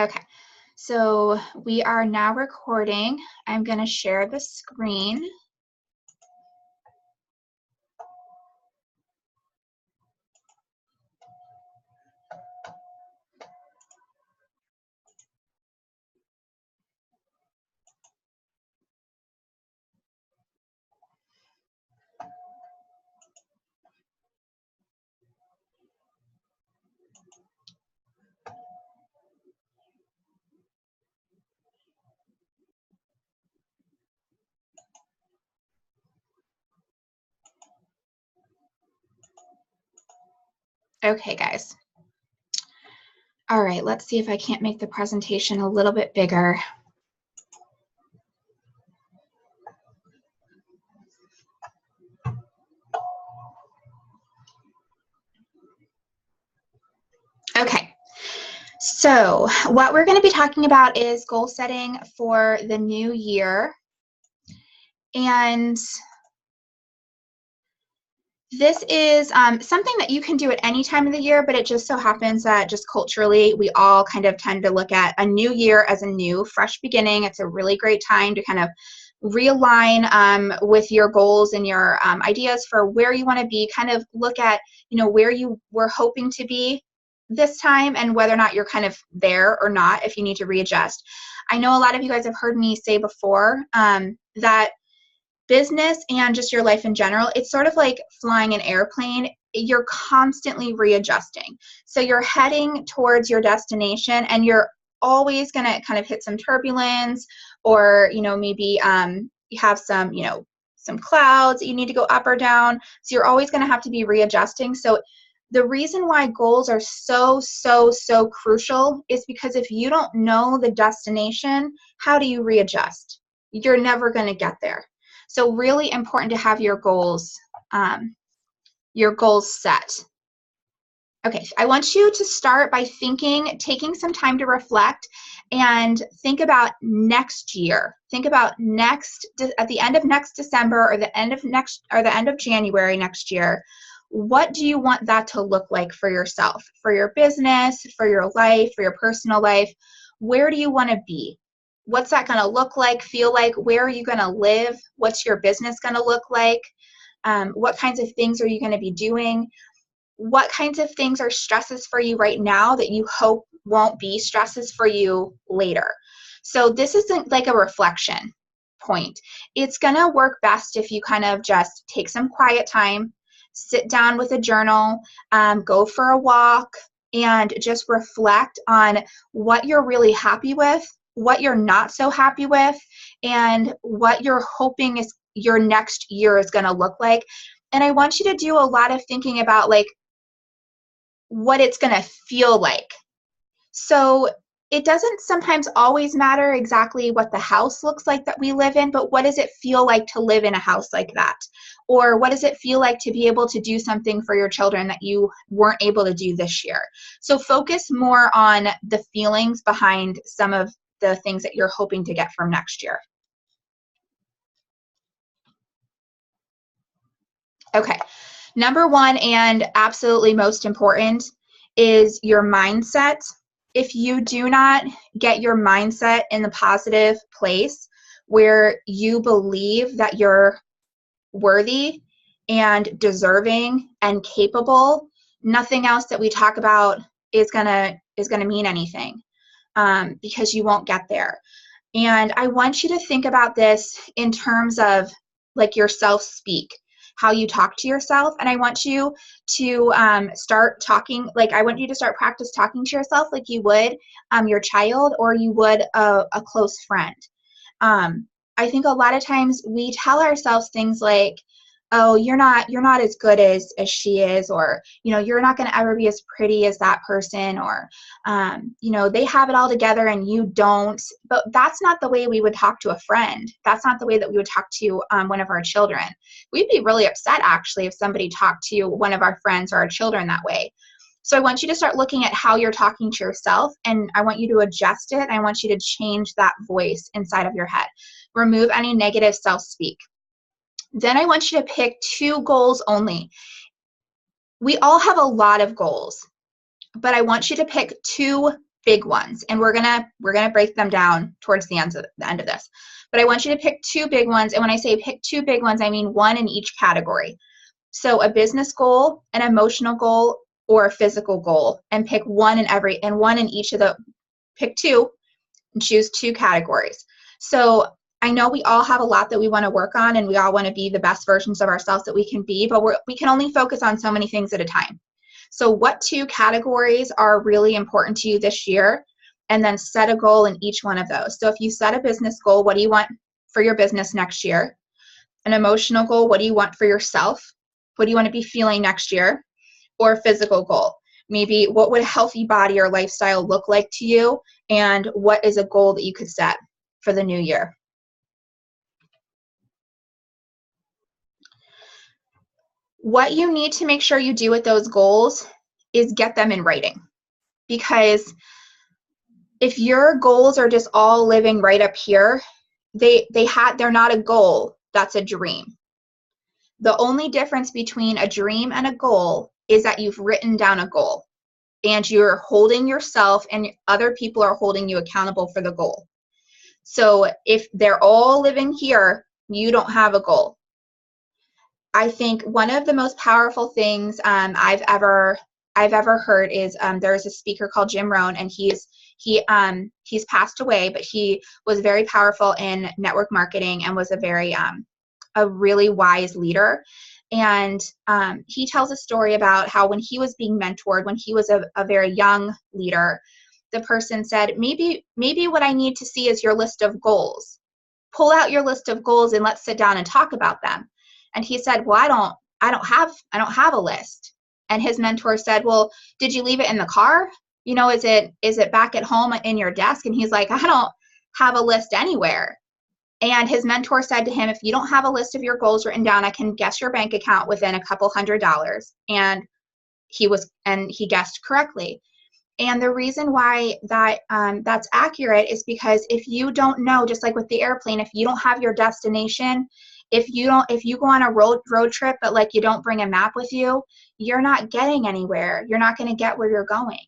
Okay, so we are now recording. I'm going to share the screen. Okay, guys. All right, let's see if I can't make the presentation a little bit bigger. Okay, so what we're going to be talking about is goal setting for the new year. And this is something that you can do at any time of the year, but it just so happens that just culturally, we all kind of tend to look at a new year as a new, fresh beginning. It's a really great time to kind of realign with your goals and your ideas for where you want to be, kind of look at, where you were hoping to be this time and whether or not you're kind of there or not, if you need to readjust. I know a lot of you guys have heard me say before that business and just your life in general, it's sort of like flying an airplane. You're constantly readjusting. So you're heading towards your destination and you're always going to kind of hit some turbulence or, maybe you have some, some clouds that you need to go up or down. So you're always going to have to be readjusting. So the reason why goals are so crucial is because if you don't know the destination, how do you readjust? You're never going to get there. So really important to have your goals set. Okay, I want you to start by taking some time to reflect and think about next year. Think about at the end of next December or the end of January next year. What do you want that to look like for yourself, for your business, for your life, for your personal life? Where do you want to be? What's that going to look like, feel like? Where are you going to live? What's your business going to look like? What kinds of things are you going to be doing? What kinds of things are stresses for you right now that you hope won't be stresses for you later? So this isn't like a reflection point. It's going to work best if you kind of just take some quiet time, sit down with a journal, go for a walk, and just reflect on what you're really happy with, what you're not so happy with, and what you're hoping is your next year is going to look like. And I want you to do a lot of thinking about like what it's going to feel like. So it doesn't sometimes always matter exactly what the house looks like that we live in, but what does it feel like to live in a house like that? Or what does it feel like to be able to do something for your children that you weren't able to do this year? So focus more on the feelings behind some of the things that you're hoping to get from next year. Okay, number one and absolutely most important is your mindset. If you do not get your mindset in the positive place where you believe that you're worthy and deserving and capable, nothing else that we talk about is gonna mean anything because you won't get there. And I want you to think about this in terms of like your self-speak, how you talk to yourself. And I want you to start talking, like I want you to start practice talking to yourself like you would your child or you would a close friend. I think a lot of times we tell ourselves things like, oh, you're not as good as she is, or, you're not going to ever be as pretty as that person, or, they have it all together and you don't. But that's not the way we would talk to a friend. That's not the way that we would talk to one of our children. We'd be really upset, actually, if somebody talked to one of our friends or our children that way. So I want you to start looking at how you're talking to yourself, and I want you to adjust it. I want you to change that voice inside of your head. Remove any negative self-speak. Then I want you to pick 2 goals only. We all have a lot of goals, but I want you to pick 2 big ones, and we're gonna break them down towards the end of this. But I want you to pick 2 big ones, and when I say pick 2 big ones, I mean 1 in each category. So a business goal, an emotional goal, or a physical goal, and pick 1 in each of the, pick 2 and choose 2 categories. So I know we all have a lot that we want to work on, and we all want to be the best versions of ourselves that we can be, but we can only focus on so many things at a time. So what 2 categories are really important to you this year? And then set a goal in each one of those. So if you set a business goal, what do you want for your business next year? An emotional goal, what do you want for yourself? What do you want to be feeling next year? Or a physical goal? Maybe what would a healthy body or lifestyle look like to you? And what is a goal that you could set for the new year? What you need to make sure you do with those goals is get them in writing. Because if your goals are just all living right up here, they're not a goal, that's a dream. The only difference between a dream and a goal is that you've written down a goal and you're holding yourself and other people are holding you accountable for the goal. So if they're all living here, you don't have a goal. I think one of the most powerful things I've ever heard is there's a speaker called Jim Rohn, and he's passed away, but he was very powerful in network marketing and was a really wise leader. And he tells a story about how when he was being mentored, when he was a very young leader, the person said, maybe what I need to see is your list of goals. Pull out your list of goals and let's sit down and talk about them. And he said, well, I don't have a list. And his mentor said, well, did you leave it in the car? You know, is it back at home in your desk? And he's like, I don't have a list anywhere. And his mentor said to him, if you don't have a list of your goals written down, I can guess your bank account within a couple $100. And he guessed correctly. And the reason why that's accurate is because if you don't know, just like with the airplane, if you don't have your destination, if you go on a road trip, but like you don't bring a map with you, you're not getting anywhere. You're not going to get where you're going.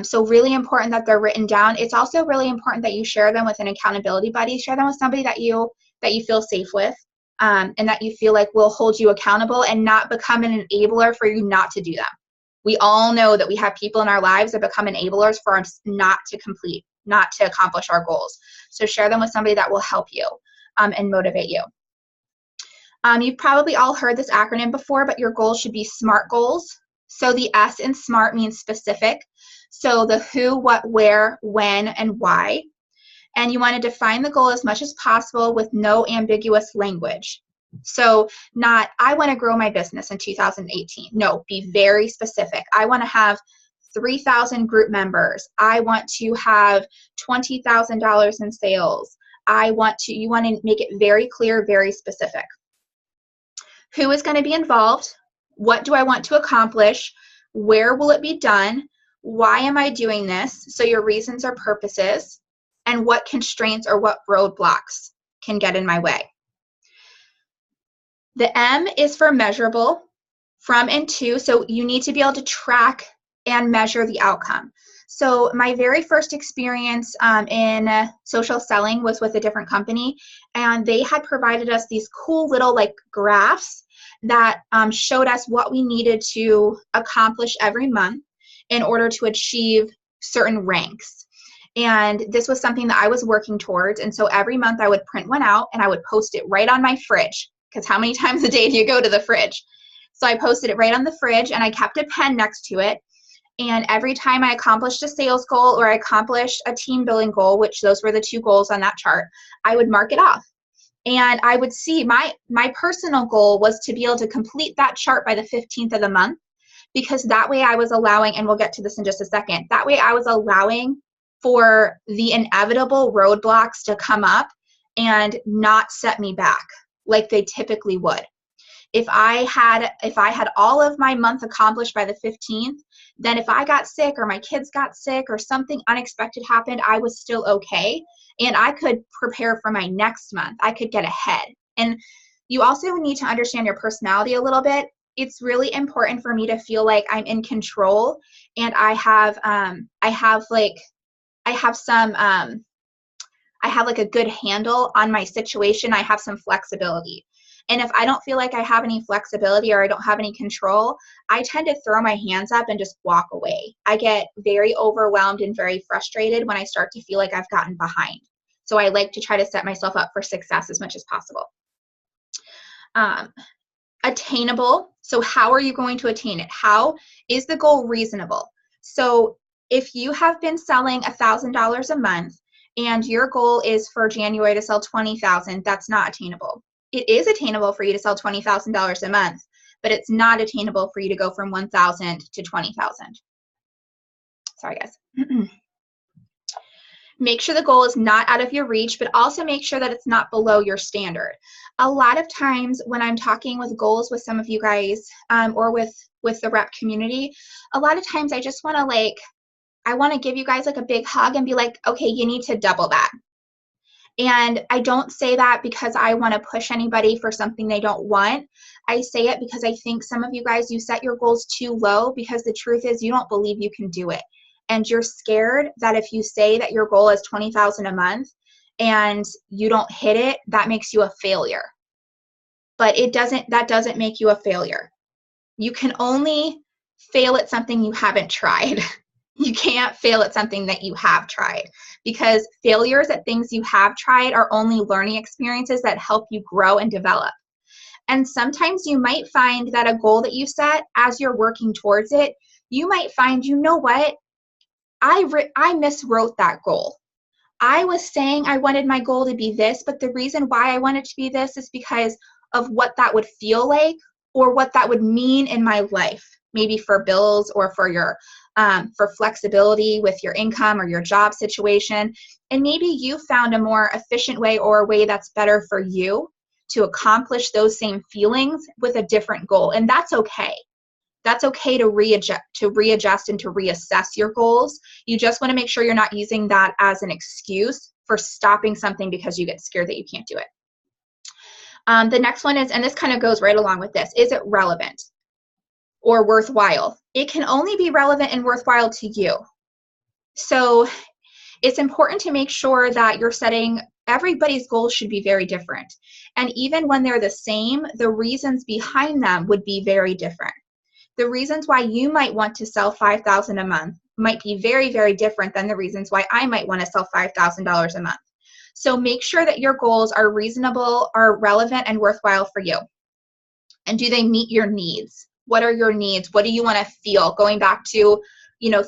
So really important that they're written down. It's also really important that you share them with an accountability buddy. Share them with somebody that you feel safe with, and that you feel like will hold you accountable and not become an enabler for you not to do them. We all know that we have people in our lives that become enablers for us not to accomplish our goals. So share them with somebody that will help you and motivate you. You've probably all heard this acronym before, but your goals should be SMART goals. So the S in SMART means specific. So the who, what, where, when, and why. And you want to define the goal as much as possible with no ambiguous language. So not, I want to grow my business in 2018. No, be very specific. I want to have 3,000 group members. I want to have $20,000 in sales. You want to make it very clear, very specific. Who is going to be involved? What do I want to accomplish? Where will it be done? Why am I doing this? So your reasons or purposes, and what constraints or what roadblocks can get in my way. The M is for measurable, from and to, so you need to be able to track and measure the outcome. So my very first experience in social selling was with a different company, and they had provided us these cool little like graphs that showed us what we needed to accomplish every month in order to achieve certain ranks. And this was something that I was working towards. And so every month I would print one out and I would post it right on my fridge, because how many times a day do you go to the fridge? So I posted it right on the fridge and I kept a pen next to it. And every time I accomplished a sales goal or I accomplished a team building goal, which those were the 2 goals on that chart, I would mark it off. And I would see my personal goal was to be able to complete that chart by the 15th of the month, because that way I was allowing, and we'll get to this in just a second, that way I was allowing for the inevitable roadblocks to come up and not set me back like they typically would. If I had all of my month accomplished by the 15th, then if I got sick or my kids got sick or something unexpected happened, I was still okay. And I could prepare for my next month. I could get ahead. And you also need to understand your personality a little bit. it's really important for me to feel like I'm in control, and I have like a good handle on my situation. I have some flexibility. And if I don't feel like I have any flexibility or I don't have any control, I tend to throw my hands up and just walk away. I get very overwhelmed and very frustrated when I start to feel like I've gotten behind. So I like to try to set myself up for success as much as possible. Attainable. So how are you going to attain it? How is the goal reasonable? So if you have been selling $1,000 a month and your goal is for January to sell $20,000, that's not attainable. It is attainable for you to sell $20,000 a month, but it's not attainable for you to go from 1,000 to 20,000. Sorry, guys. Make sure the goal is not out of your reach, but also make sure that it's not below your standard. A lot of times when I'm talking with goals with some of you guys, or with the rep community, a lot of times I just want to I want to give you guys like a big hug and be like, okay, you need to double that. And I don't say that because I want to push anybody for something they don't want. I say it because I think some of you guys, you set your goals too low because the truth is you don't believe you can do it. And you're scared that if you say that your goal is $20,000 a month and you don't hit it, that makes you a failure. But that doesn't make you a failure. You can only fail at something you haven't tried. You can't fail at something that you have tried, because failures at things you have tried are only learning experiences that help you grow and develop. And sometimes you might find that a goal that you set, as you're working towards it, you might find, you know what? I miswrote that goal. I was saying I wanted my goal to be this, but the reason why I wanted to be this is because of what that would feel like or what that would mean in my life, maybe for bills or for your for flexibility with your income or your job situation. And maybe you found a more efficient way or a way that's better for you to accomplish those same feelings with a different goal. And that's okay. That's okay to readjust and to reassess your goals. You just want to make sure you're not using that as an excuse for stopping something because you get scared that you can't do it. The next one is, and this kind of goes right along with this, is it relevant or worthwhile? It can only be relevant and worthwhile to you. So it's important to make sure that you're setting, everybody's goals should be very different. And even when they're the same, the reasons behind them would be very different. The reasons why you might want to sell $5,000 a month might be very, very different than the reasons why I might want to sell $5,000 a month. So make sure that your goals are reasonable, are relevant, and worthwhile for you. And do they meet your needs? What are your needs? What do you want to feel? Going back to,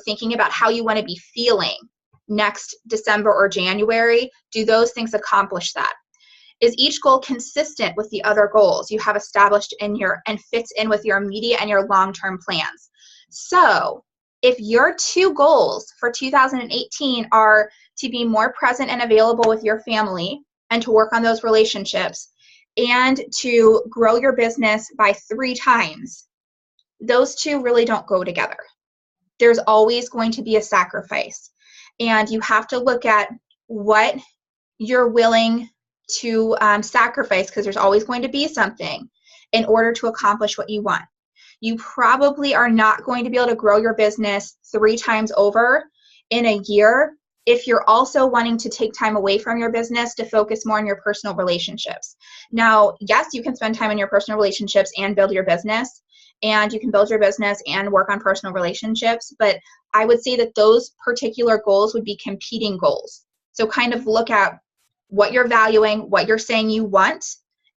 thinking about how you want to be feeling next December or January, do those things accomplish that? Is each goal consistent with the other goals you have established and fits in with your immediate and your long-term plans? So if your two goals for 2018 are to be more present and available with your family and to work on those relationships and to grow your business by 3 times, those two really don't go together. There's always going to be a sacrifice. And you have to look at what you're willing to sacrifice, because there's always going to be something in order to accomplish what you want. You probably are not going to be able to grow your business 3 times over in a year if you're also wanting to take time away from your business to focus more on your personal relationships. Now, yes, you can spend time in your personal relationships and build your business, and you can build your business and work on personal relationships, but I would say that those particular goals would be competing goals. So kind of look at what you're valuing, what you're saying you want,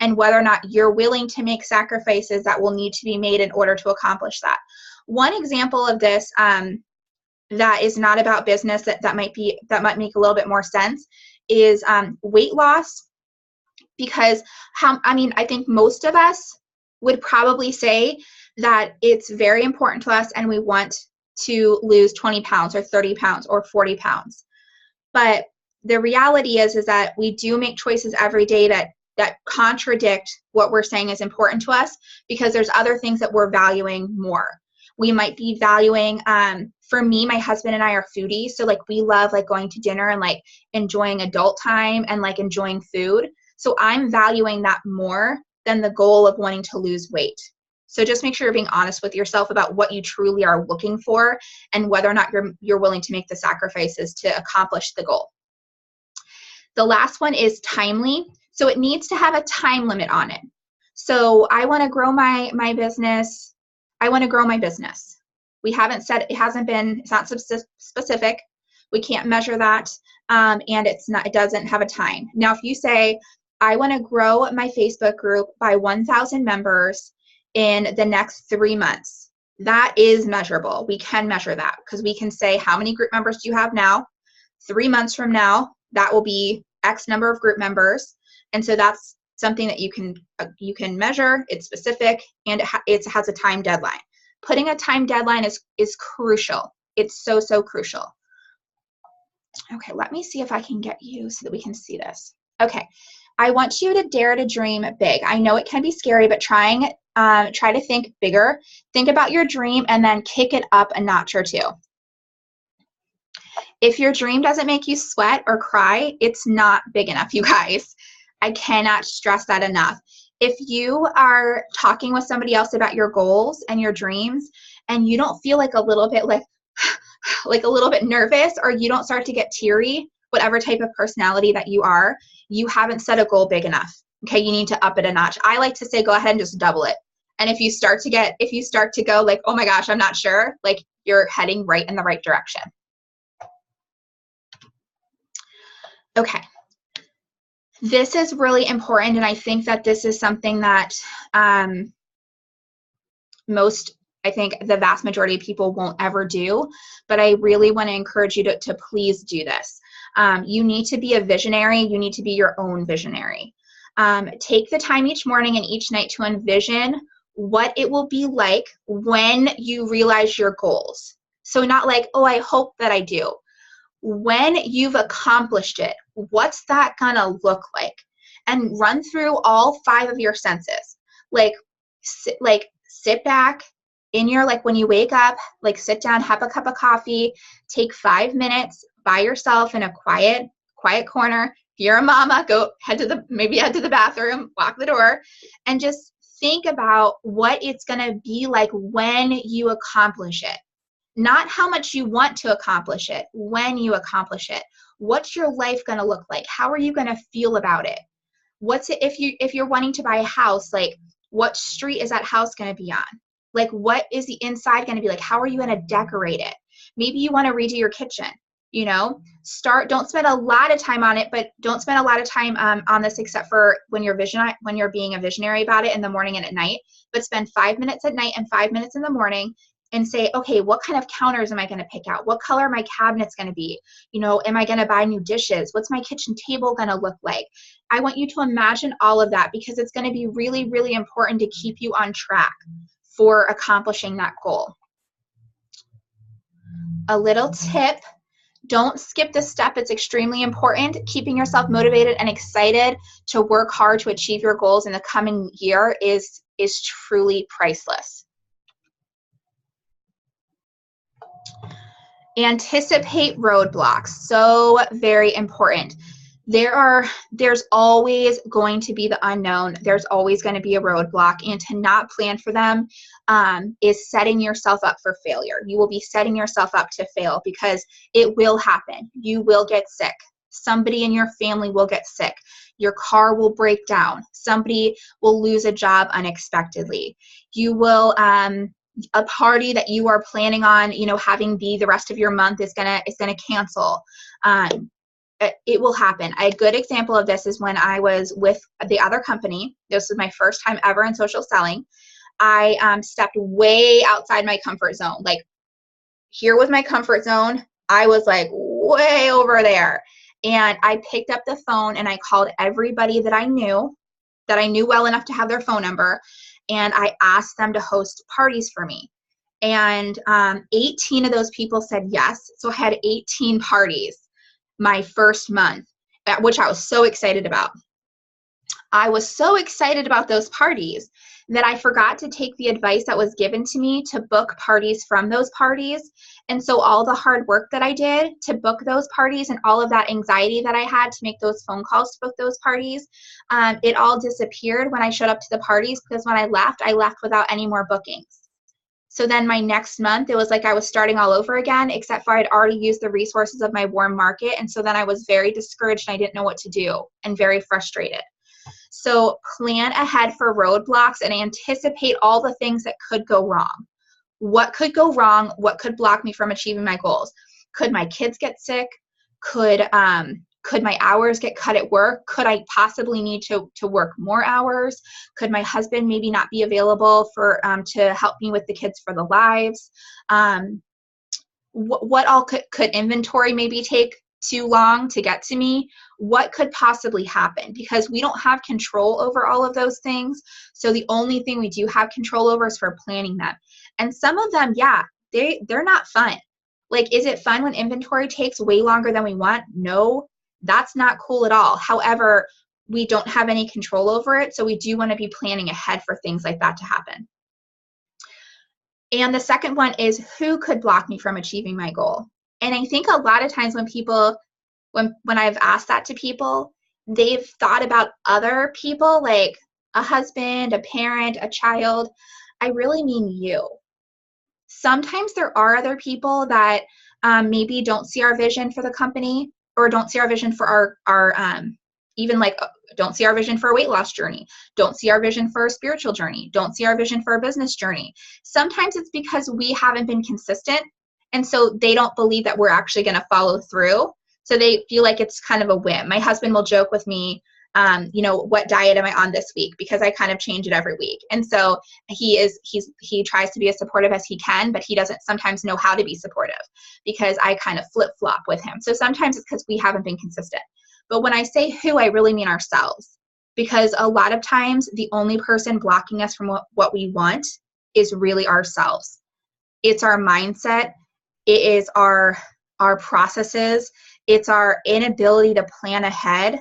and whether or not you're willing to make sacrifices that will need to be made in order to accomplish that. One example of this that is not about business that might make a little bit more sense is weight loss, because I think most of us would probably say that it's very important to us and we want to lose 20 pounds or 30 pounds or 40 pounds. But the reality is that we do make choices every day that contradict what we're saying is important to us, because there's other things that we're valuing more. We might be valuing, for me, my husband and I are foodies. So we love going to dinner and enjoying adult time and enjoying food. So I'm valuing that more than the goal of wanting to lose weight. So just make sure you're being honest with yourself about what you truly are looking for and whether or not you're willing to make the sacrifices to accomplish the goal. The last one is timely. So it needs to have a time limit on it. So I want to grow my business. I want to grow my business. We haven't said, it's not specific. We can't measure that. And it doesn't have a time. Now, if you say, I want to grow my Facebook group by 1,000 members in the next 3 months, that is measurable. We can measure that because we can say, how many group members do you have now? 3 months from now, that will be X number of group members. And so that's something that you can measure. It's specific, and it has a time deadline. Putting a time deadline is crucial. It's so, so crucial. Okay, let me see if I can get you so that we can see this. Okay, I want you to dare to dream big. I know it can be scary, but try to think bigger. Think about your dream and then kick it up a notch or two. If your dream doesn't make you sweat or cry, it's not big enough, you guys. I cannot stress that enough. If you are talking with somebody else about your goals and your dreams and you don't feel like a little bit like a little bit nervous, or you don't start to get teary, whatever type of personality that you are, you haven't set a goal big enough. Okay, you need to up it a notch. I like to say, go ahead and just double it. And if you start to go like, oh my gosh, I'm not sure, like you're heading right in the right direction. Okay. This is really important, and I think that this is something that I think the vast majority of people won't ever do, but I really want to encourage you to please do this. You need to be a visionary. You need to be your own visionary. Take the time each morning and each night to envision what it will be like when you realize your goals. So not like, oh, I hope that I do. When you've accomplished it, what's that gonna look like? And run through all 5 of your senses. Like sit back in your, like when you wake up, like sit down, have a cup of coffee, take 5 minutes by yourself in a quiet corner. If you're a mama, head to the bathroom, walk the door, and just think about what it's gonna be like when you accomplish it. Not how much you want to accomplish it, when you accomplish it. What's your life going to look like? How are you going to feel about it? If you're wanting to buy a house, like what street is that house going to be on? Like what is the inside going to be like? How are you going to decorate it? Maybe you want to redo your kitchen, you know? Don't spend a lot of time on it, but don't spend a lot of time on this except for when you're being a visionary about it in the morning and at night. But spend 5 minutes at night and 5 minutes in the morning and say, okay, what kind of counters am I going to pick out? What color are my cabinets going to be? You know, am I going to buy new dishes? What's my kitchen table going to look like? I want you to imagine all of that because it's going to be really, really important to keep you on track for accomplishing that goal. A little tip, don't skip this step. It's extremely important. Keeping yourself motivated and excited to work hard to achieve your goals in the coming year is truly priceless. Anticipate roadblocks. So very important. There's always going to be the unknown. There's always going to be a roadblock, and to not plan for them is setting yourself up for failure. You will be setting yourself up to fail because it will happen. You will get sick. Somebody in your family will get sick. Your car will break down. Somebody will lose a job unexpectedly. You will a party that you are planning on, you know, having be the rest of your month is gonna cancel. It will happen. A good example of this is when I was with the other company. This was my first time ever in social selling. I stepped way outside my comfort zone. Like here was my comfort zone. I was like way over there. And I picked up the phone and I called everybody that I knew well enough to have their phone number. And I asked them to host parties for me. And 18 of those people said yes. So I had 18 parties my first month, which I was so excited about. I was so excited about those parties that I forgot to take the advice that was given to me to book parties from those parties. And so all the hard work that I did to book those parties and all of that anxiety that I had to make those phone calls to book those parties, it all disappeared when I showed up to the parties, because when I left without any more bookings. So then my next month, it was like I was starting all over again, except for I'd already used the resources of my warm market. And so then I was very discouraged and I didn't know what to do and very frustrated. So plan ahead for roadblocks and anticipate all the things that could go wrong. What could go wrong? What could block me from achieving my goals? Could my kids get sick? Could my hours get cut at work? Could I possibly need to work more hours? Could my husband maybe not be available for to help me with the kids for the lives? What all could inventory maybe take too long to get to me? What could possibly happen? Because we don't have control over all of those things. So the only thing we do have control over is for planning them. And some of them, yeah, they're not fun. Like, is it fun when inventory takes way longer than we want? No, that's not cool at all. However, we don't have any control over it. So we do want to be planning ahead for things like that to happen. And the second one is, who could block me from achieving my goal? And I think a lot of times when people, when I've asked that to people, they've thought about other people, like a husband, a parent, a child. I really mean you. Sometimes there are other people that maybe don't see our vision for the company, or don't see our vision for our even like don't see our vision for a weight loss journey, don't see our vision for a spiritual journey, don't see our vision for a business journey. Sometimes it's because we haven't been consistent, and so they don't believe that we're actually going to follow through. So they feel like it's kind of a whim. My husband will joke with me, what diet am I on this week? Because I kind of change it every week. And so he tries to be as supportive as he can, but he doesn't sometimes know how to be supportive because I kind of flip-flop with him. So sometimes it's because we haven't been consistent. But when I say who, I really mean ourselves, because a lot of times the only person blocking us from what we want is really ourselves. It's our mindset. It is our processes. It's our inability to plan ahead.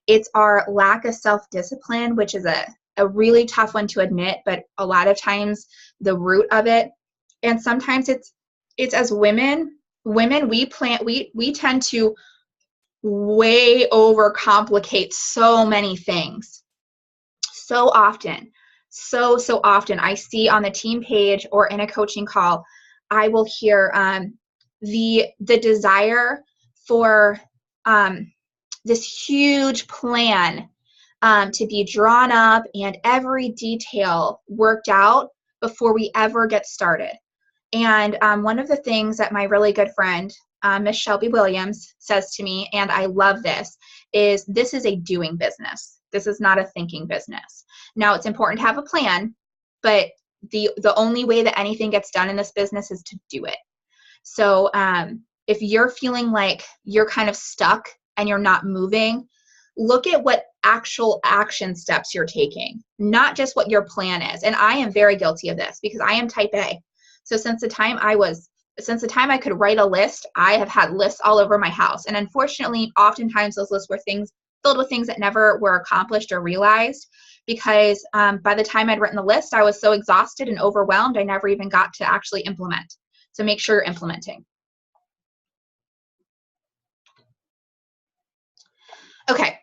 It's our lack of self-discipline, which is a really tough one to admit, but a lot of times the root of it. And sometimes it's as women, we tend to way overcomplicate so many things. So often I see on the team page or in a coaching call, I will hear the desire for this huge plan to be drawn up and every detail worked out before we ever get started. And one of the things that my really good friend, Miss Shelby Williams, says to me, and I love this is a doing business. This is not a thinking business. Now, it's important to have a plan, but the only way that anything gets done in this business is to do it. So if you're feeling like you're kind of stuck and you're not moving, look at what actual action steps you're taking, not just what your plan is. And I am very guilty of this because I am type A. So since the time I could write a list, I have had lists all over my house. And unfortunately, oftentimes those lists were filled with things that never were accomplished or realized, because by the time I'd written the list, I was so exhausted and overwhelmed, I never even got to actually implement. So make sure you're implementing. Okay,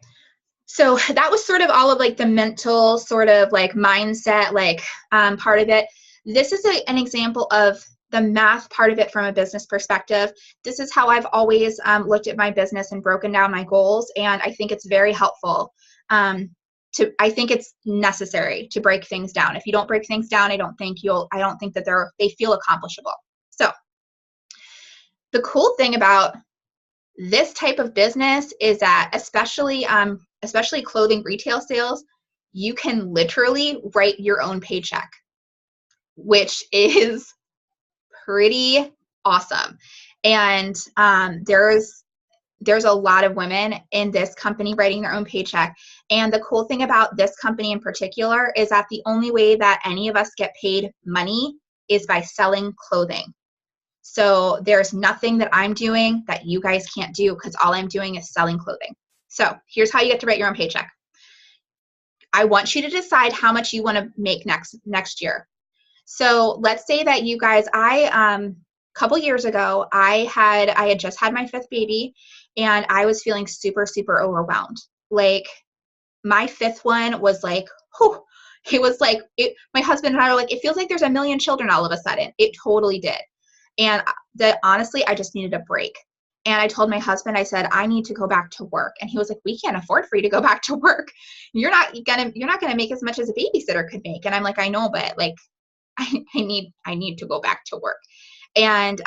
so that was sort of all of like the mental sort of like mindset, like part of it. This is an example of the math part of it from a business perspective. This is how I've always looked at my business and broken down my goals, and I think it's very helpful. I think it's necessary to break things down. If you don't break things down, I don't think that they feel accomplishable. So the cool thing about this type of business is that especially clothing retail sales, you can literally write your own paycheck, which is pretty awesome. And there's a lot of women in this company writing their own paycheck. And the cool thing about this company in particular is that the only way that any of us get paid money is by selling clothing. So there's nothing that I'm doing that you guys can't do, because all I'm doing is selling clothing. So here's how you get to write your own paycheck. I want you to decide how much you want to make next year. So let's say that you guys, a couple years ago, I had just had my 5th baby, and I was feeling super, super overwhelmed. Like, my 5th one was like, whew, it was like, my husband and I were like, it feels like there's a million children all of a sudden. It totally did. And honestly, I just needed a break. And I told my husband, I said, I need to go back to work. And he was like, we can't afford for you to go back to work. You're not gonna make as much as a babysitter could make. And I'm like, I know, but like, I need to go back to work. And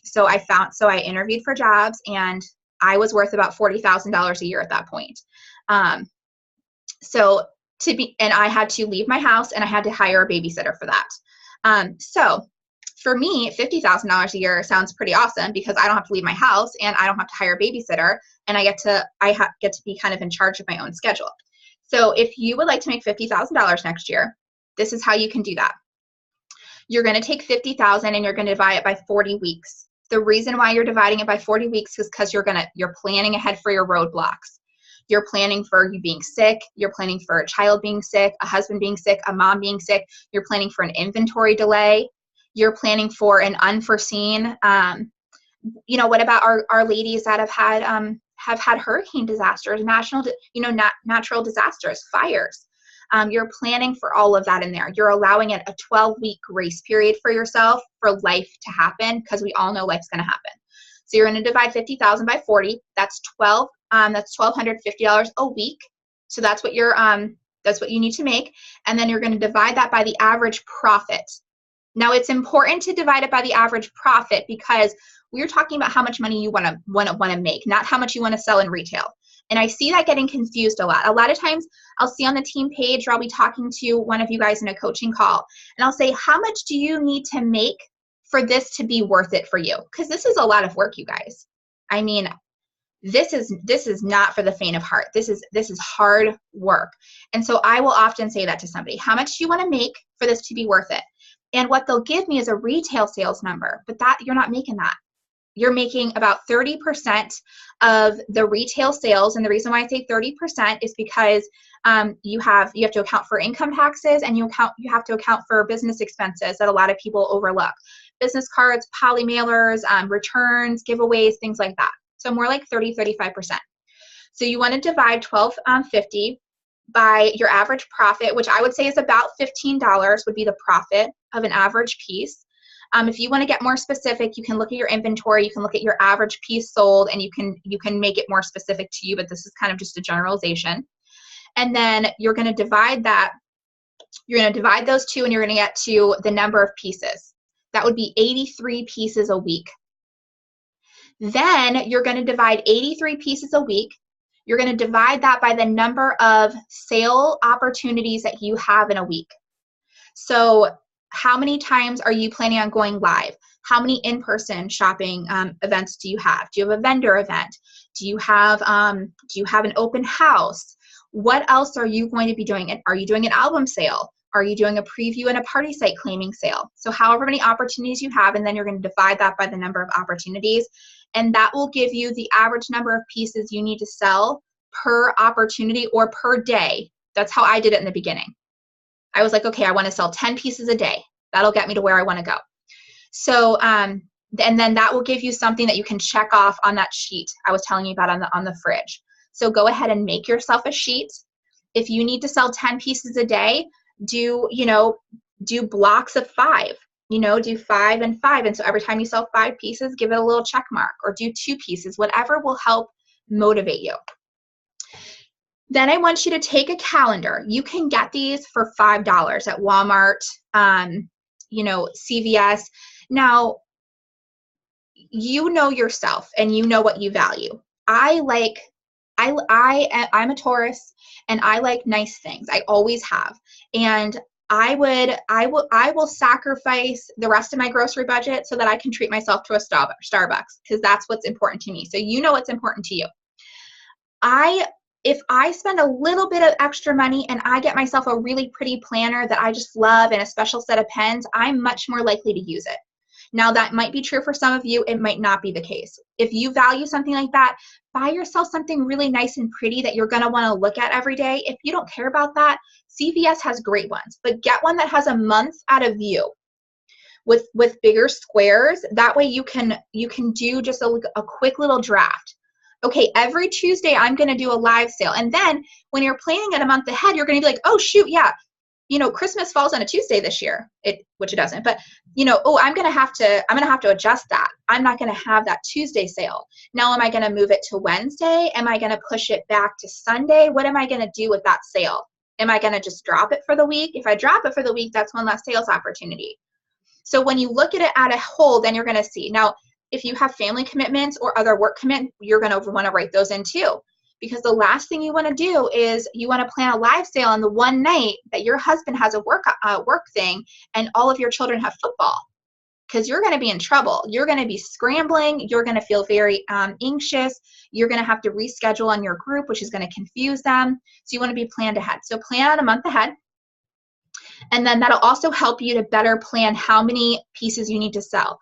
so I interviewed for jobs, and I was worth about $40,000 a year at that point. And I had to leave my house, and I had to hire a babysitter for that. So for me, $50,000 a year sounds pretty awesome, because I don't have to leave my house, and I don't have to hire a babysitter, and I get to be kind of in charge of my own schedule. So if you would like to make $50,000 next year, this is how you can do that. You're going to take $50,000 and you're going to divide it by 40 weeks. The reason why you're dividing it by 40 weeks is because you're planning ahead for your roadblocks. You're planning for you being sick. You're planning for a child being sick, a husband being sick, a mom being sick. You're planning for an inventory delay. You're planning for an unforeseen, what about our ladies that have had hurricane disasters, natural disasters, fires. You're planning for all of that in there. You're allowing it a 12-week grace period for yourself for life to happen, because we all know life's going to happen. So you're going to divide 50,000 by 40. That's $1,250 a week. So that's what you need to make. And then you're going to divide that by the average profit. Now, it's important to divide it by the average profit, because we're talking about how much money you want to make, not how much you want to sell in retail. And I see that getting confused a lot. A lot of times I'll see on the team page, or I'll be talking to one of you guys in a coaching call, and I'll say, how much do you need to make for this to be worth it for you? Because this is a lot of work, you guys. I mean, this is not for the faint of heart. This is hard work. And so I will often say that to somebody, how much do you want to make for this to be worth it? And what they'll give me is a retail sales number, but that you're not making that. You're making about 30% of the retail sales. And the reason why I say 30% is because you have to account for income taxes, and you have to account for business expenses that a lot of people overlook. Business cards, poly mailers, returns, giveaways, things like that. So more like 35%. So you want to divide $1,250 by your average profit, which I would say is about $15 would be the profit of an average piece. If you want to get more specific, you can look at your inventory, you can look at your average piece sold, and you can make it more specific to you, but this is kind of just a generalization. And then you're going to divide those two, and you're going to get to the number of pieces. That would be 83 pieces a week. Then you're going to divide 83 pieces a week. You're going to divide that by the number of sale opportunities that you have in a week. So how many times are you planning on going live? How many in-person shopping events do you have? Do you have a vendor event? Do you have an open house? What else are you going to be doing? Are you doing an album sale? Are you doing a preview and a party site claiming sale? So however many opportunities you have, and then you're going to divide that by the number of opportunities. And that will give you the average number of pieces you need to sell per opportunity or per day. That's how I did it in the beginning. I was like, okay, I want to sell 10 pieces a day. That'll get me to where I want to go. So, and then that will give you something that you can check off on that sheet I was telling you about on the fridge. So go ahead and make yourself a sheet. If you need to sell 10 pieces a day, do blocks of 5. Do 5 and 5. And so every time you sell 5 pieces, give it a little check mark, or do 2 pieces, whatever will help motivate you. Then I want you to take a calendar. You can get these for $5 at Walmart, CVS. Now, you know yourself and you know what you value. I'm a Taurus, and I like nice things. I always have. And I will sacrifice the rest of my grocery budget so that I can treat myself to a Starbucks, because that's what's important to me. So you know what's important to you. If I spend a little bit of extra money and I get myself a really pretty planner that I just love and a special set of pens, I'm much more likely to use it. Now, that might be true for some of you. It might not be the case. If you value something like that, buy yourself something really nice and pretty that you're going to want to look at every day. If you don't care about that, CVS has great ones, but get one that has a month at a view with bigger squares. That way you can do just a quick little draft. Okay, every Tuesday I'm going to do a live sale. And then when you're planning it a month ahead, you're going to be like, oh shoot, yeah, Christmas falls on a Tuesday this year, which it doesn't, but oh, I'm going to have to adjust that. I'm not going to have that Tuesday sale. Now, am I going to move it to Wednesday? Am I going to push it back to Sunday? What am I going to do with that sale? Am I going to just drop it for the week? If I drop it for the week, that's one less sales opportunity. So when you look at it at a whole, then you're going to see. Now, if you have family commitments or other work commitments, you're going to want to write those in too. Because the last thing you want to do is you want to plan a live sale on the one night that your husband has a work thing and all of your children have football, because you're going to be in trouble. You're going to be scrambling. You're going to feel very anxious. You're going to have to reschedule on your group, which is going to confuse them. So you want to be planned ahead. So plan out a month ahead. And then that'll also help you to better plan how many pieces you need to sell.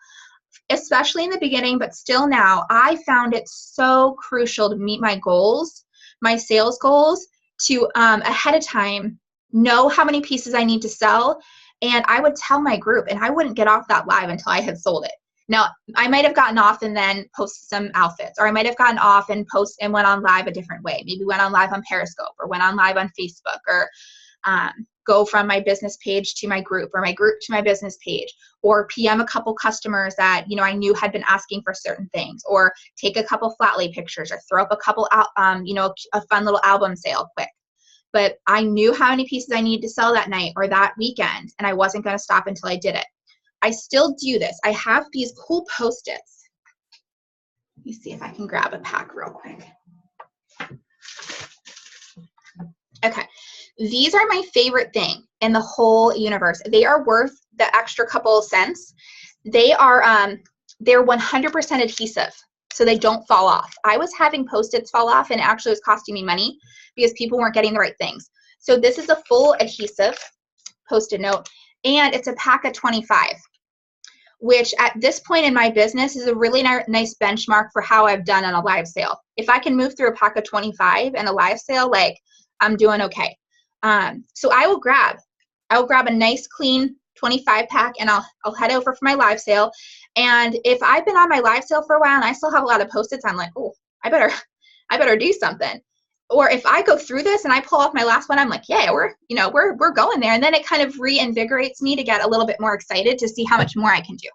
Especially in the beginning, but still now, I found it so crucial to meet my goals, my sales goals, to ahead of time know how many pieces I need to sell. And I would tell my group, and I wouldn't get off that live until I had sold it. Now, I might have gotten off and then posted some outfits, or I might have gotten off and went on live a different way. Maybe went on live on Periscope, or went on live on Facebook, or go from my business page to my group, or my group to my business page, or PM a couple customers that I knew had been asking for certain things, or take a couple flat lay pictures, or throw up a couple a fun little album sale quick. But I knew how many pieces I needed to sell that night or that weekend, and I wasn't going to stop until I did it. I still do this. I have these cool Post-its. Let me see if I can grab a pack real quick. Okay. These are my favorite thing in the whole universe. They are worth the extra couple of cents. They are, they're 100% adhesive, so they don't fall off. I was having Post-its fall off, and it actually was costing me money because people weren't getting the right things. So this is a full adhesive Post-it note, and it's a pack of 25, which at this point in my business is a really nice benchmark for how I've done on a live sale. If I can move through a pack of 25 in a live sale, like, I'm doing okay. So I will grab a nice clean 25 pack, and I'll head over for my live sale. And if I've been on my live sale for a while and I still have a lot of Post-its, I'm like, oh, I better do something. Or if I go through this and I pull off my last one, I'm like, yeah, we're going there. And then it kind of reinvigorates me to get a little bit more excited to see how much more I can do.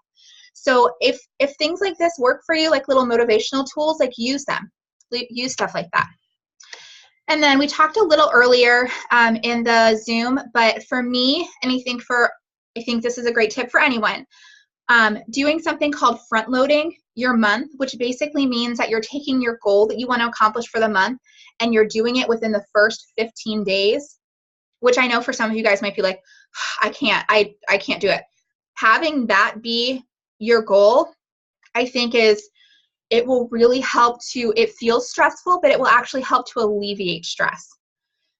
So if things like this work for you, like little motivational tools, like use them. Use stuff like that. And then we talked a little earlier in the Zoom, but for me, and I think this is a great tip for anyone, doing something called front loading your month, which basically means that you're taking your goal that you want to accomplish for the month and you're doing it within the first 15 days, which I know for some of you guys might be like, I can't do it. Having that be your goal, I think it will really help it feels stressful, but it will actually help to alleviate stress.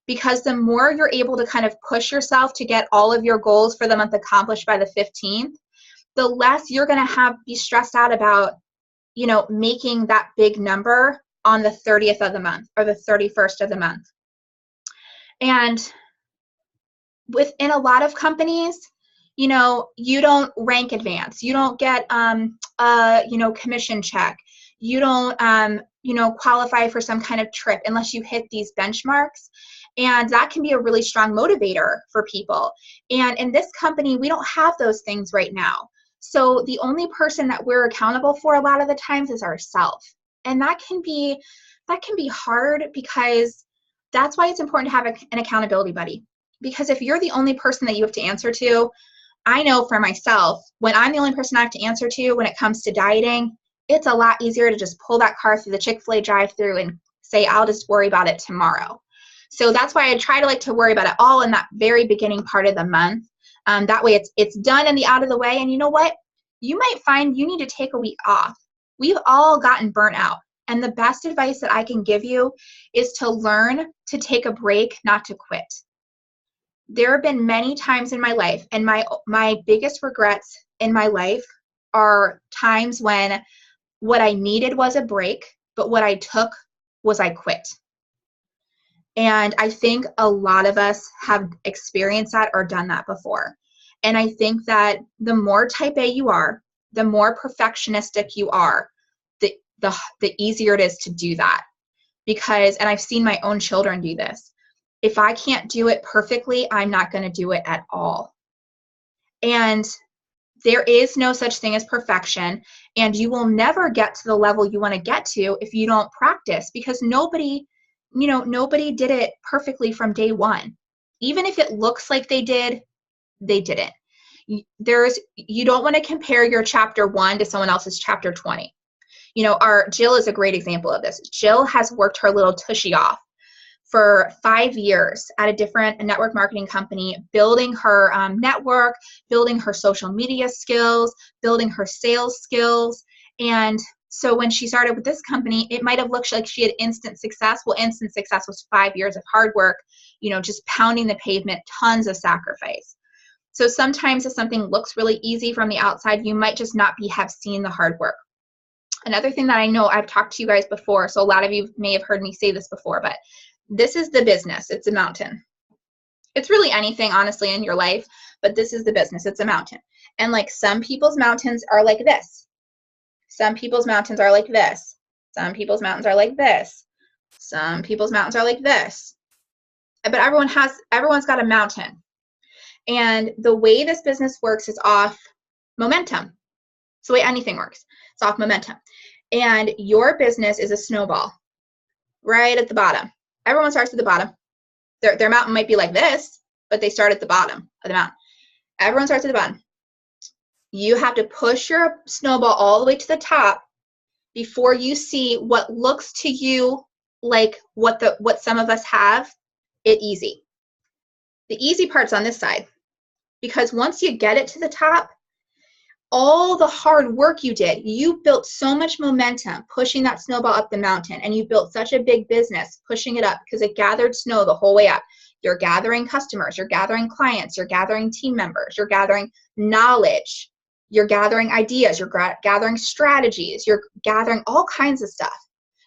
Because the more you're able to kind of push yourself to get all of your goals for the month accomplished by the 15th, the less you're going to be stressed out about, making that big number on the 30th of the month or the 31st of the month. And within a lot of companies, you don't rank advance. You don't get commission check. You don't qualify for some kind of trip unless you hit these benchmarks. And that can be a really strong motivator for people. And in this company, we don't have those things right now. So the only person that we're accountable for a lot of the times is ourselves. And that can be hard, because that's why it's important to have an accountability buddy. Because if you're the only person that you have to answer to, I know for myself, when I'm the only person I have to answer to when it comes to dieting, it's a lot easier to just pull that car through the Chick-fil-A drive-thru and say, I'll just worry about it tomorrow. So that's why I try to worry about it all in that very beginning part of the month. That way it's done and out of the way. And you know what? You might find you need to take a week off. We've all gotten burnt out. And the best advice that I can give you is to learn to take a break, not to quit. There have been many times in my life, and my biggest regrets in my life are times when what I needed was a break, but what I took was I quit. And I think a lot of us have experienced that or done that before. And I think that the more type A you are, the more perfectionistic you are, the easier it is to do that. Because, and I've seen my own children do this, if I can't do it perfectly, I'm not going to do it at all. And there is no such thing as perfection, and you will never get to the level you want to get to if you don't practice, because nobody did it perfectly from day one. Even if it looks like they did, they didn't. You don't want to compare your chapter 1 to someone else's chapter 20. Our Jill is a great example of this. Jill has worked her little tushy off for 5 years at a different network marketing company, building her network, building her social media skills, building her sales skills. And so when she started with this company, it might have looked like she had instant success. Well, instant success was 5 years of hard work, just pounding the pavement, tons of sacrifice. So sometimes if something looks really easy from the outside, you might just not have seen the hard work. Another thing that I know, I've talked to you guys before, so a lot of you may have heard me say this before, but this is the business. It's a mountain. It's really anything, honestly, in your life, but this is the business. It's a mountain. And like some people's mountains are like this. Some people's mountains are like this. Some people's mountains are like this. Some people's mountains are like this. But everyone's got a mountain. And the way this business works is off momentum. It's the way anything works. It's off momentum. And your business is a snowball right at the bottom. Everyone starts at the bottom. Their mountain might be like this, but they start at the bottom of the mountain. Everyone starts at the bottom. You have to push your snowball all the way to the top before you see what looks to you like what some of us have it easy. The easy part's on this side, because once you get it to the top, all the hard work you did, you built so much momentum pushing that snowball up the mountain, and you built such a big business pushing it up because it gathered snow the whole way up. You're gathering customers, you're gathering clients, you're gathering team members, you're gathering knowledge, you're gathering ideas, you're gathering strategies, you're gathering all kinds of stuff.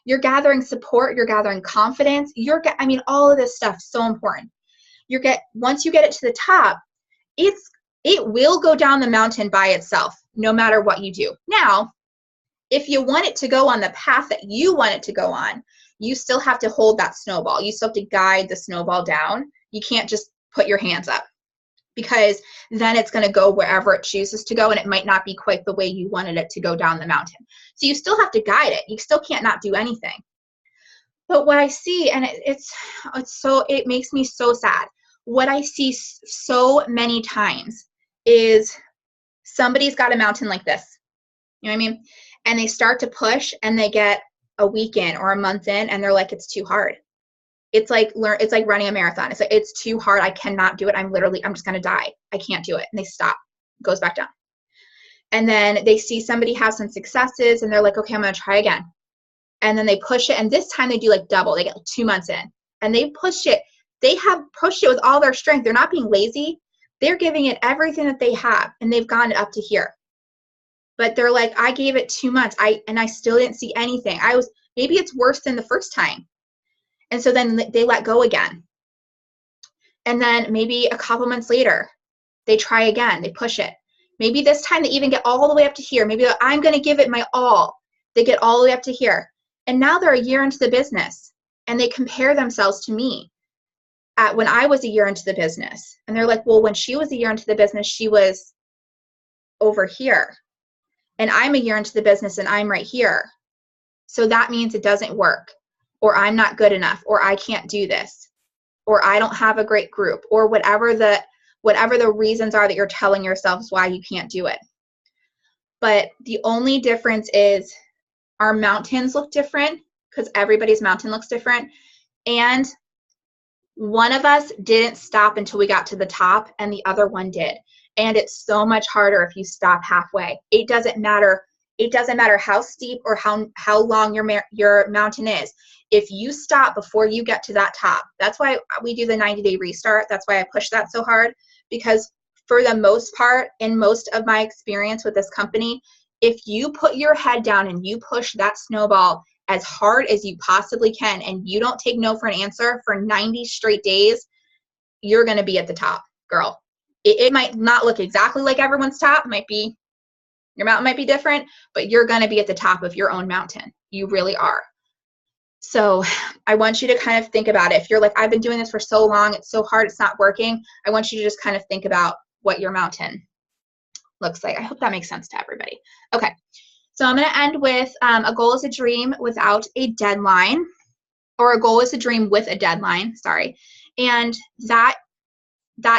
You're gathering support, you're gathering confidence, all of this stuff is so important. Once you get it to the top, it will go down the mountain by itself, no matter what you do. Now, if you want it to go on the path that you want it to go on, you still have to hold that snowball. You still have to guide the snowball down. You can't just put your hands up, because then it's going to go wherever it chooses to go, and it might not be quite the way you wanted it to go down the mountain. So you still have to guide it. You still can't not do anything. But what I see, and it makes me so sad, what I see so many times is somebody's got a mountain like this, you know what I mean? And they start to push, and they get a week in or a month in, and they're like, it's too hard. It's like running a marathon. It's like, it's too hard. I cannot do it. I'm just going to die. I can't do it. And they stop. It goes back down. And then they see somebody have some successes, and they're like, okay, I'm going to try again. And then they push it. And this time they do like double. They get 2 months in, and they push it. They have pushed it with all their strength. They're not being lazy. They're giving it everything that they have, and they've gotten it up to here. But they're like, I gave it 2 months, and I still didn't see anything. Maybe it's worse than the first time. And so then they let go again. And then maybe a couple months later, they try again. They push it. Maybe this time they even get all the way up to here. Maybe I'm going to give it my all. They get all the way up to here. And now they're a year into the business, and they compare themselves to me at when I was a year into the business. And they're like, well, when she was a year into the business, she was over here. And I'm a year into the business, and I'm right here. So that means it doesn't work, or I'm not good enough, or I can't do this, or I don't have a great group, or whatever the reasons are that you're telling yourselves why you can't do it. But the only difference is our mountains look different, because everybody's mountain looks different. And one of us didn't stop until we got to the top, and the other one did. And it's so much harder if you stop halfway. It doesn't matter. It doesn't matter how steep or how long your mountain is. If you stop before you get to that top, that's why we do the 90-day restart. That's why I push that so hard, because for the most part, in most of my experience with this company, if you put your head down and you push that snowball as hard as you possibly can, and you don't take no for an answer for 90 straight days, you're going to be at the top, girl. It might not look exactly like everyone's top. It might be, your mountain might be different, but you're going to be at the top of your own mountain. You really are. So I want you to kind of think about it. If you're like, I've been doing this for so long, it's so hard, it's not working, I want you to just kind of think about what your mountain looks like. I hope that makes sense to everybody. Okay, so I'm going to end with a goal is a dream without a deadline, or a goal is a dream with a deadline, sorry. And that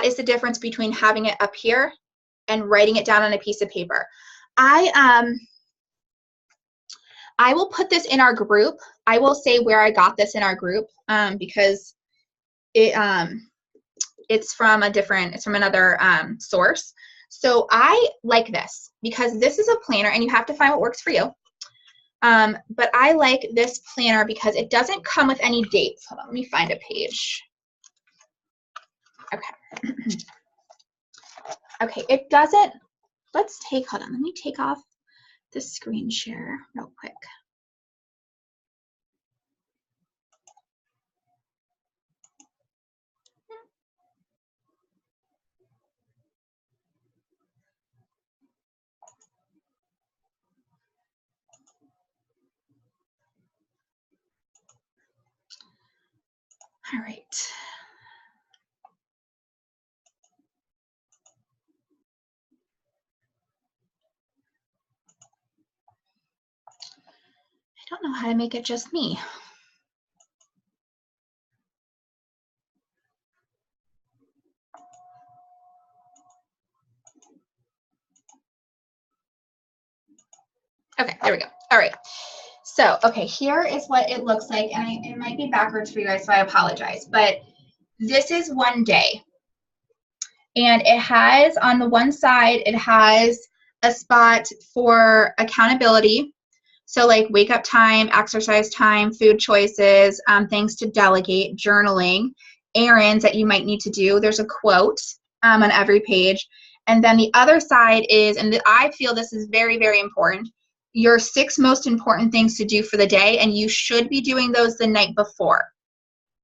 is the difference between having it up here and writing it down on a piece of paper. I will put this in our group. I will say where I got this in our group because it's from another source. So I like this because this is a planner, and you have to find what works for you. But I like this planner because it doesn't come with any dates. Hold on, let me find a page. Okay. Okay, it doesn't, hold on, let me take off the screen share real quick. All right. I don't know how to make it just me. Okay, there we go. All right. So, okay, here is what it looks like, and it might be backwards for you guys, so I apologize, but this is one day. And it has, on the one side, it has a spot for accountability. So like wake up time, exercise time, food choices, things to delegate, journaling, errands that you might need to do. There's a quote on every page. And then the other side is, and I feel this is very, very important, your 6 most important things to do for the day, and you should be doing those the night before.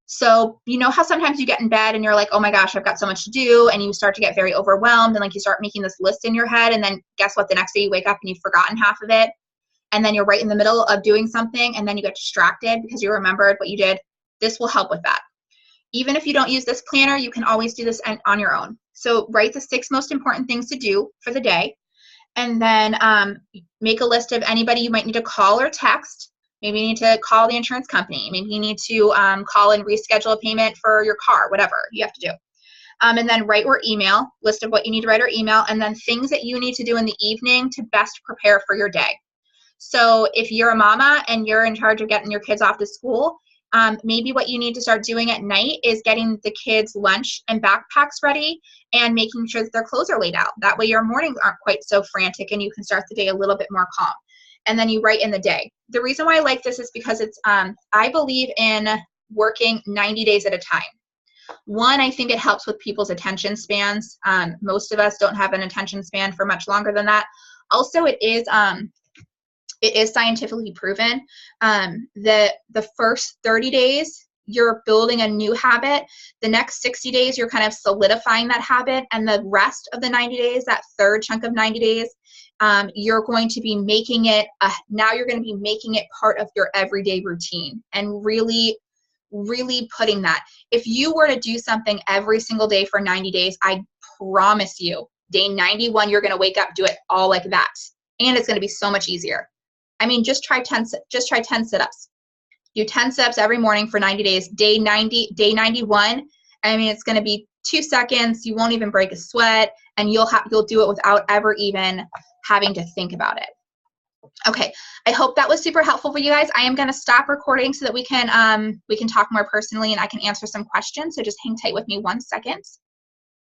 So you know how sometimes you get in bed and you're like, oh my gosh, I've got so much to do, and you start to get very overwhelmed, and like you start making this list in your head, and then guess what, the next day you wake up and you've forgotten half of it, and then you're right in the middle of doing something, and then you get distracted because you remembered what you did. This will help with that. Even if you don't use this planner, you can always do this on your own. So write the 6 most important things to do for the day, and then make a list of anybody you might need to call or text. Maybe you need to call the insurance company. Maybe you need to call and reschedule a payment for your car, whatever you have to do. And then write or email, list of what you need to write or email, and then things that you need to do in the evening to best prepare for your day. So if you're a mama and you're in charge of getting your kids off to school, maybe what you need to start doing at night is getting the kids' lunch and backpacks ready and making sure that their clothes are laid out. That way your mornings aren't quite so frantic and you can start the day a little bit more calm. And then you write in the day. The reason why I like this is because it's, I believe in working 90 days at a time. One, I think it helps with people's attention spans. Most of us don't have an attention span for much longer than that. Also, it is scientifically proven that the first 30 days, you're building a new habit. The next 60 days, you're kind of solidifying that habit. And the rest of the 90 days, that third chunk of 90 days, you're going to be making it, now you're going to be making it part of your everyday routine and really, really putting that. If you were to do something every single day for 90 days, I promise you, day 91, you're going to wake up, do it all like that. And it's going to be so much easier. I mean, just try 10 sit-ups. Do 10 sit-ups every morning for 90 days. Day 91, I mean, it's going to be 2 seconds. You won't even break a sweat, and you'll do it without ever even having to think about it. Okay, I hope that was super helpful for you guys. I am going to stop recording so that we can talk more personally and I can answer some questions. So just hang tight with me 1 second.